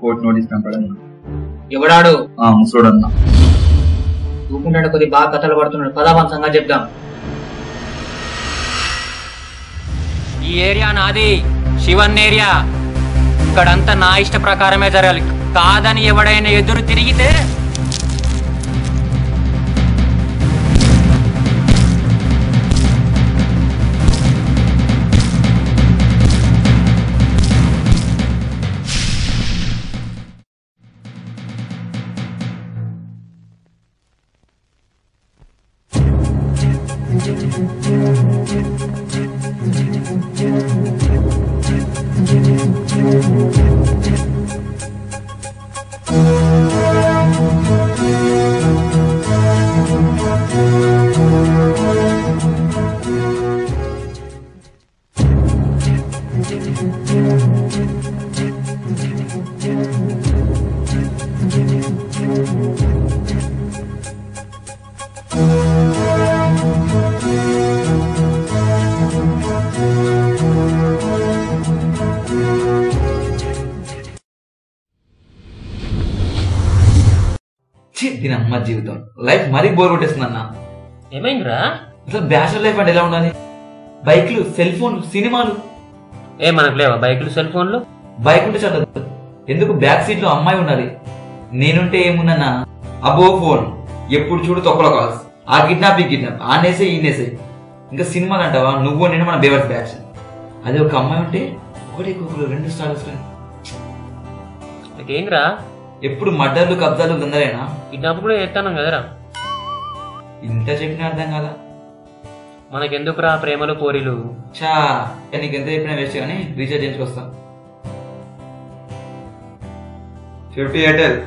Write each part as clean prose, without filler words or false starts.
Court notice పంపడన్నా. ఎవడాడు? ముసోడన్నా. చూకుంటాడు కొద్ది బాగా కథలు పడుతున్నాడు. పదాబంధ సంగతి చెప్దాం. ఈ ఏరియా నాది, శివన్ ఏరియా. ఇక్కడంతా నా ఇష్ట ప్రకారమే జరగాలి. కాదని ఎవడైనా ఎదురు తిరిగితే దీని అమ్మ జీవితం లైఫ్ మరీ బోర్ కొట్టేస్తుంది అన్న. ఏమైందిరా? అసలు బ్యాచులర్ లైఫ్ అంటే ఎలా ఉండాలి? బైక్లు, సెల్ ఫోన్లు, సినిమాలు. మనకు లేవా బైకులు, సెల్ ఫోన్లు? బైక్ ఉంటే చాలు. ఎందుకు బ్యాక్ సీట్ లో అమ్మాయి ఉండాలి? నేనుంటే ఏముందన్నా, అబో ఫోన్, ఎప్పుడు చూడు తొక్కలో కాల్స్, ఆ కిడ్నాప్ ఈ కిడ్నాప్, ఆనేసే ఈనేసే. ఇంకా సినిమాలు అంటావా, నువ్వు నేను మన బేవర్స్ బ్యాచ్. అదే ఒక అమ్మాయి ఉంటే ఒకటి కుక్కలు 2 స్టార్స్. ఏంద్రా ఎప్పుడు మర్డర్లు, కబ్జాలు, గందరేనా? కిడ్నాప్ కూడా చేస్తాను కదరా. ఇంత చెప్పిన అర్థం కాదా? మనకెందుకురా ప్రేమలు పోరీలు? చా నీకు ఎంత చెప్పినా వేస్ట్ కానీ రీఛార్జ్ చేయించుకొస్తా. 50 ఎయిర్టెల్.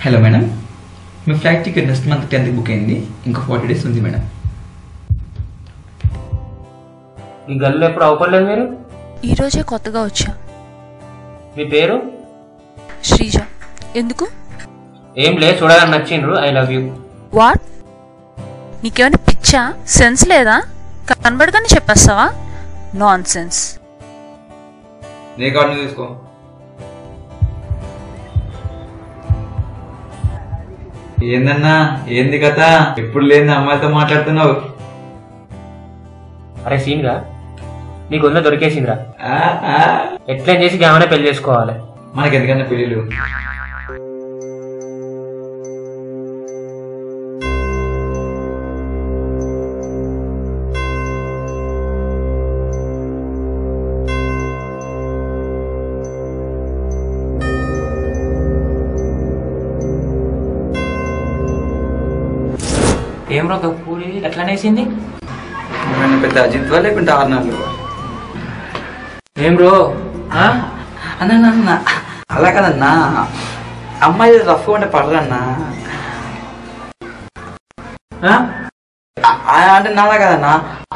హలో మేడం, మీ flight ticket next month 10th book అయింది. ఇంకా 40 days ఉంది మేడం. ఈ గల్లు ఎప్పుడు అవపడలేదు మీరు? ఈరోజే కొత్తగా వచ్చా. మీ పేరు? శ్రీజ. ఎందుకు? ఏం లేదు, చూడాలని నచ్చిండ్రు. I love you. వాట్? నీకేమైనా పిచ్చా? సెన్స్ లేదా? కనబడగానే చెప్పేస్తావా? Nonsense. నీ కార్డు తీసుకో. ఏందన్నా, ఏంది కథ? ఎప్పుడు లేని అమ్మాయితో మాట్లాడుతున్నావు? అరే సీన్గా నీకు ఉందో దొరికేసిందిరా. ఎట్లా చేసి గామనే పెళ్లి చేసుకోవాలి. మనకి ఎందుకన్నా పెళ్ళిళ్ళు? ఏం రో పూరి ఎట్లానేసింది? పెద్ద అజిత్ లేకుంటే ఆర్నాలు. ఏం రో అన్న అలా కదన్నా, అమ్మాయి రఫ్ ఉంటే పడరన్నా. అంటే నాలా కదన్నా,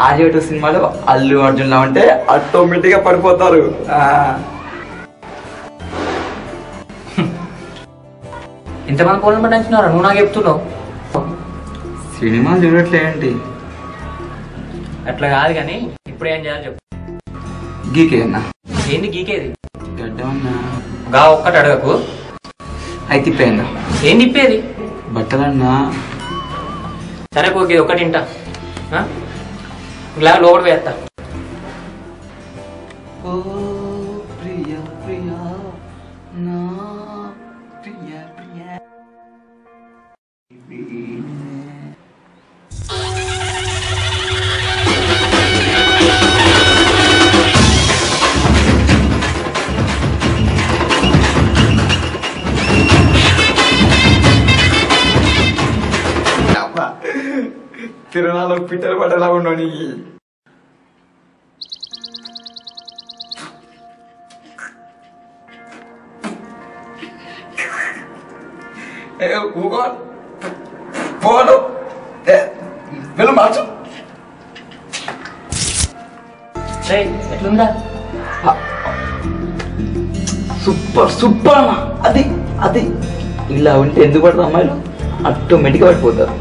ఆర్య సినిమాలో అల్లు అర్జున్ లా ఉంటే ఆటోమేటిక్ గా పడిపోతారు. ఇంతమంది పోలను పట్టించినారా? నువ్వు నాకు చెప్తున్నావు. సినిమాలు చూడట్లేంటి? అట్లా కాదు కానీ ఇప్పుడు ఏం చేయాలి చెప్పు. గీకే అన్నా. ఏంది గీకేది? గడ్డమన్నా. గా ఒక్కటి అడగకు. అయితే ఇప్పేయండి. ఏం తిప్పేది? బట్టలన్నా. సరే ఓకే, ఒకటి ఇంటా ఇలా లోపల వేస్తా. ఓ ప్రియా ప్రియా నా ప్రియా ప్రియా. తిరునాలో పిట్టలు పట్టేలా ఉండవు నీకు. పోను వెళ్ళు మార్చు. ఎట్లుందా? సూపర్ సూపర్ అన్న. అది అది ఇలా ఉంటే ఎందుకు పడతారు అమ్మాయిలు? ఆటోమేటిక్గా పడిపోతారు.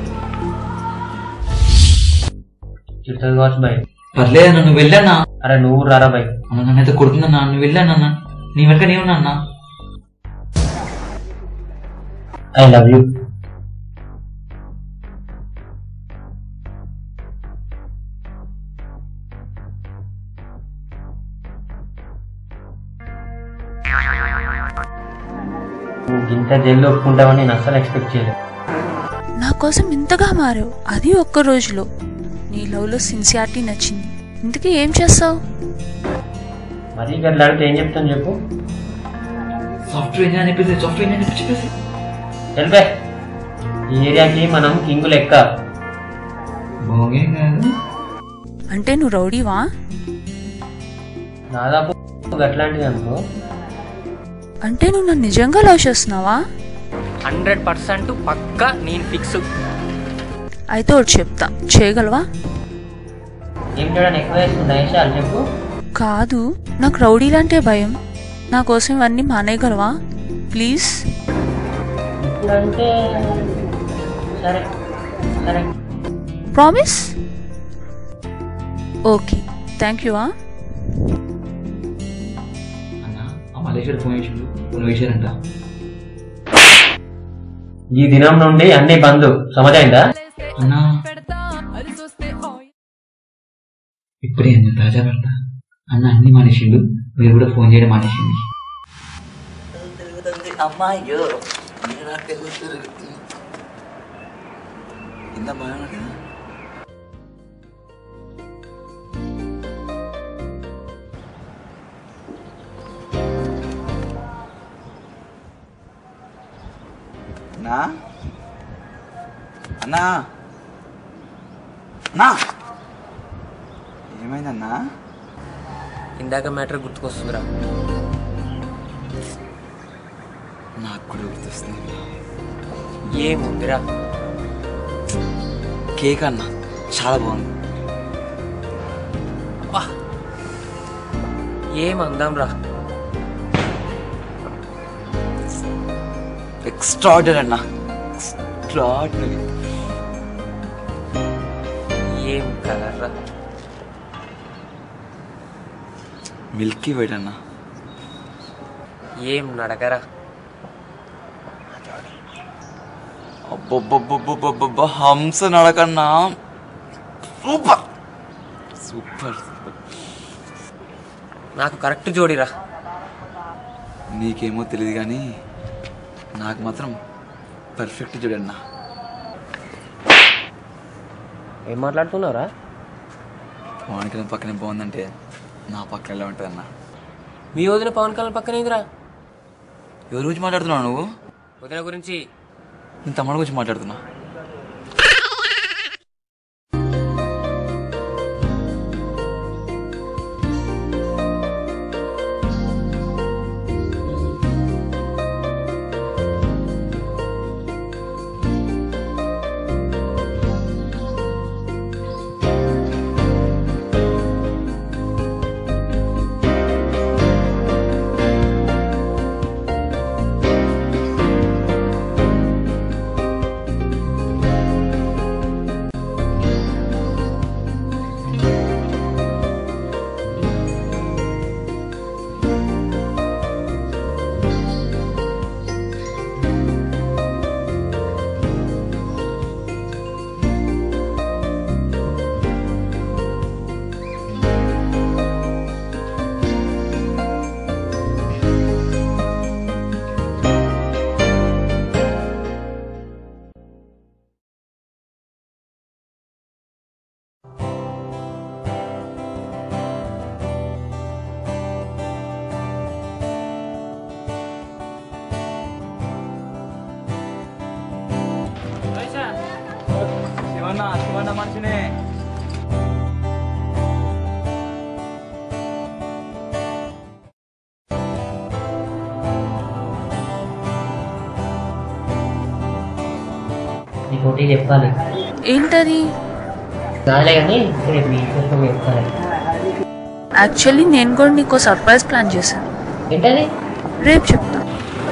చిట్టది కావచ్చు బాయ్. పర్లేదన్న, నువ్వు వెళ్ళన్నా. అరే నువ్వు రారా బాయ్. అన్న నన్నైతే కొడుతుందన్నా, నువ్వు వెళ్ళానన్నా. నీ వెనక నేనున్నా అన్నా. I love you. ఇంత జైల్లో ఒప్పుకుంటావని నేను అస్సలు ఎక్స్పెక్ట్ చేయలేదు. నా కోసం ఇంతగా మారావు, అది ఒక్క రోజులో. నీ లవ్లో సిన్సియారిటీ నచ్చింది. ఇంతకీ ఏం చేస్తావు? మరీ గట్లా అడిగితే ఏం చెప్తాను చెప్పు. సాఫ్ట్వేర్ ఇంజనీర్ చెప్పేసి సాఫ్ట్వేర్ ఇంజనీర్ చెప్పేసి తెలిపే. ఈ ఏరియాకి మనం కింగు లెక్క. బాగే కాదు అంటే నువ్వు రౌడీవా? దాదాపు అట్లాంటిది అనుకో. అంటే నువ్వు నన్ను నిజంగా లవ్ చేస్తున్నావా? 100% పక్కా నేను ఫిక్స్. అయితే ఒకటి చెప్తా, చేయగలవా? ఏం చేయడానికి ఎక్కువ వేసుకున్నా చెప్పు. కాదు, నాకు రౌడీలంటే భయం. నా కోసం ఇవన్నీ మానేయగలవా ప్లీజ్? ఇప్పుడంటే సరే సరే. ప్రామిస్? Okay, thank you. అన్న ఆ మలేషియా ఫోన్ చేసిండు, కొన్ని విషయాలంట. ఈ దినం నుండి అన్ని బంద్, సమజైందా? అన్నా ఇప్పుడే అన్న తాజా పడతా. అన్న అన్ని మానేసిండు, మీరు కూడా ఫోన్ చేయడం మానేసింది. అమ్మాయ్యో ఇంత బాగా అన్నా అన్నా అన్నా ఏమైందన్నా? ఇందాక మ్యాటర్ గుర్తుకొస్తుందిరా. నాకు కూడా గుర్తొస్తుంది. ఏముందిరా? కేక్ అన్న చాలా బాగుంది. ఏమందాం రా? ఎక్స్ట్రాడినరీ అన్న, ఎక్స్ట్రాడినరీ. ఏం కలర్ రా? మిల్కీ వైట్ అన్న. ఏం నడకరా? అబ్బబ్బబ్బబ్బబ్బబ్బ హంస నడకన్నా. Super super super. నాకు కరెక్ట్ జోడిరా. నీకేమో తెలియదు కానీ నాకు మాత్రం పర్ఫెక్ట్ చూడన్నా. ఏం మాట్లాడుతున్నావురా? పవన్ కళ్యాణ్ పక్కనే బాగుందంటే నా పక్కన ఎలా ఉంటుంది అన్న? మీ వదిన పవన్ కళ్యాణ్ పక్కనేదిరా? ఎవరి గురించి మాట్లాడుతున్నావు నువ్వు? వదిన గురించి. నేను తమ్ముడు గురించి మాట్లాడుతున్నా. శివన్న మనిషినే. నీకు ఒకటి చెప్పాలి. ఏంటది? కాలే కానీ రేపు మీ కోసం చెప్పాలి. యాక్చువల్లీ నేను కూడా నీకు సర్ప్రైజ్ ప్లాన్ చేశాను. ఏంటది? రేపు చెప్తా.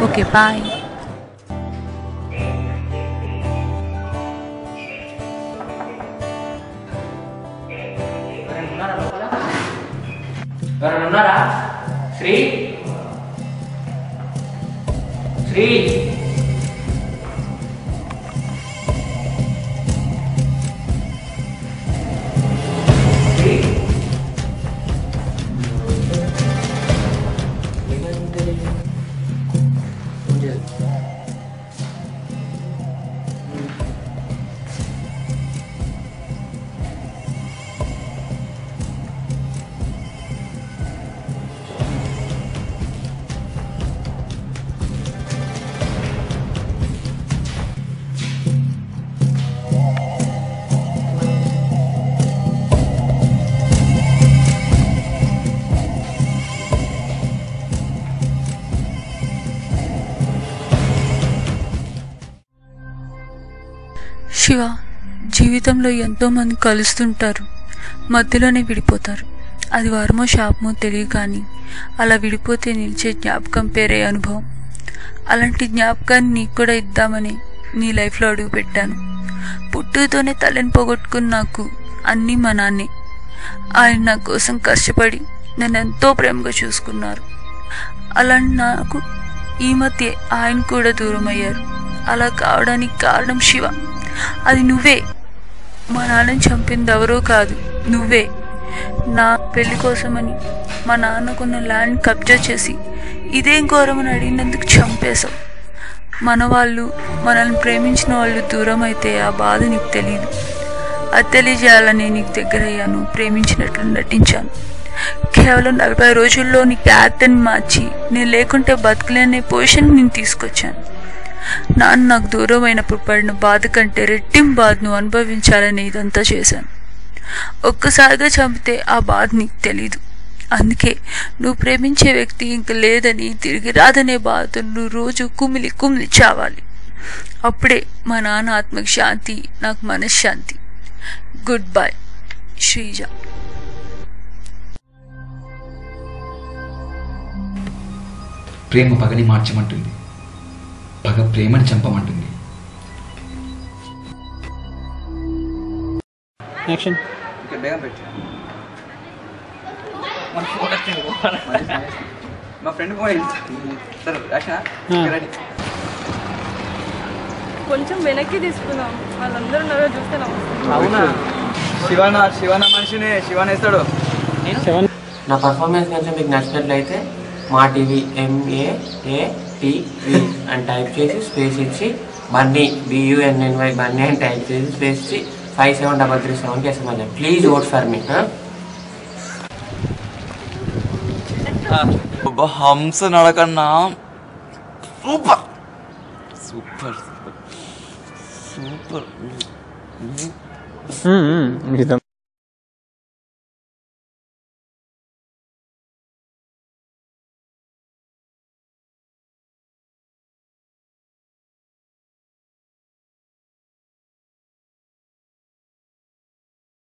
Okay bye. ఉన్నారా? శ్రీ శ్రీ శివ, జీవితంలో ఎంతోమంది కలుస్తుంటారు, మధ్యలోనే విడిపోతారు. అది వరమో శాపమో తెలియదు, కానీ అలా విడిపోతే నిలిచే జ్ఞాపకం పేరే అనుభవం. అలాంటి జ్ఞాపకాన్ని నీకు కూడా ఇద్దామని నీ లైఫ్లో అడుగు పెట్టాను. పుట్టుతోనే తల్లిని పోగొట్టుకుని నాకు అన్నీ మా నాన్నే. ఆయన నా కోసం కష్టపడి నన్ను ఎంతో ప్రేమగా చూసుకున్నారు. అలాంటి నాకు ఈ మధ్య ఆయన కూడా దూరం అయ్యారు. అలా కావడానికి కారణం శివ. అది నువ్వే. మా నాన్నని చంపింది ఎవరో కాదు, నువ్వే. నా పెళ్లి కోసమని మా నాన్నకున్న ల్యాండ్ కబ్జా చేసి ఇదేం ఘోరమని అడిగినందుకు చంపేశావు. మన వాళ్ళు, మనల్ని ప్రేమించిన వాళ్ళు దూరం అయితే ఆ బాధ నీకు తెలియదు. అది తెలియజేయాలని నీకు దగ్గరయ్యాను, ప్రేమించినట్లు నటించాను. కేవలం 40 రోజుల్లో నీ క్యారెక్టర్ని మార్చి నేను లేకుంటే బతకలేనే పొజిషన్ నేను తీసుకొచ్చాను. నాన్న నాకు దూరం అయినప్పుడు పడిన బాధ కంటే రెట్టింపు బాధ నువ్వు అనుభవించాలని ఇదంతా చేశాను. ఒక్కసారిగా చంపితే ఆ బాధ నీకు తెలీదు. అందుకే నువ్వు ప్రేమించే వ్యక్తి ఇంక లేదని, తిరిగి రాదనే బాధతో నువ్వు రోజు కుమిలి కుమిలి చావాలి. అప్పుడే మా నాన్న ఆత్మకి శాంతి, నాకు మనశ్శాంతి. Goodbye Sreeja. ప్రేమ పగని మార్చమంటుంది, పగ ప్రేమని చంపమంటుంది. మా ఫ్రెండ్ కొంచెం వెనక్కి తీసుకుందాం, వాళ్ళందరూ ఉన్నారో చూస్తే అవునా? శివన్న మనిషిని శివన్ వేస్తాడు. నా పర్ఫార్మెన్స్ కొంచెం మీకు నచ్చినట్లయితే మా టీవీ MAATV అని టైప్ చేసి స్పేస్ ఇచ్చి బన్నీ BUNNY బన్నీ అని టైప్ చేసి స్పేస్ ఇచ్చి 57337కి SMS. Please vote for me. హంస నడకన్నా సూపర్ సూపర్ సూపర్ సూపర్.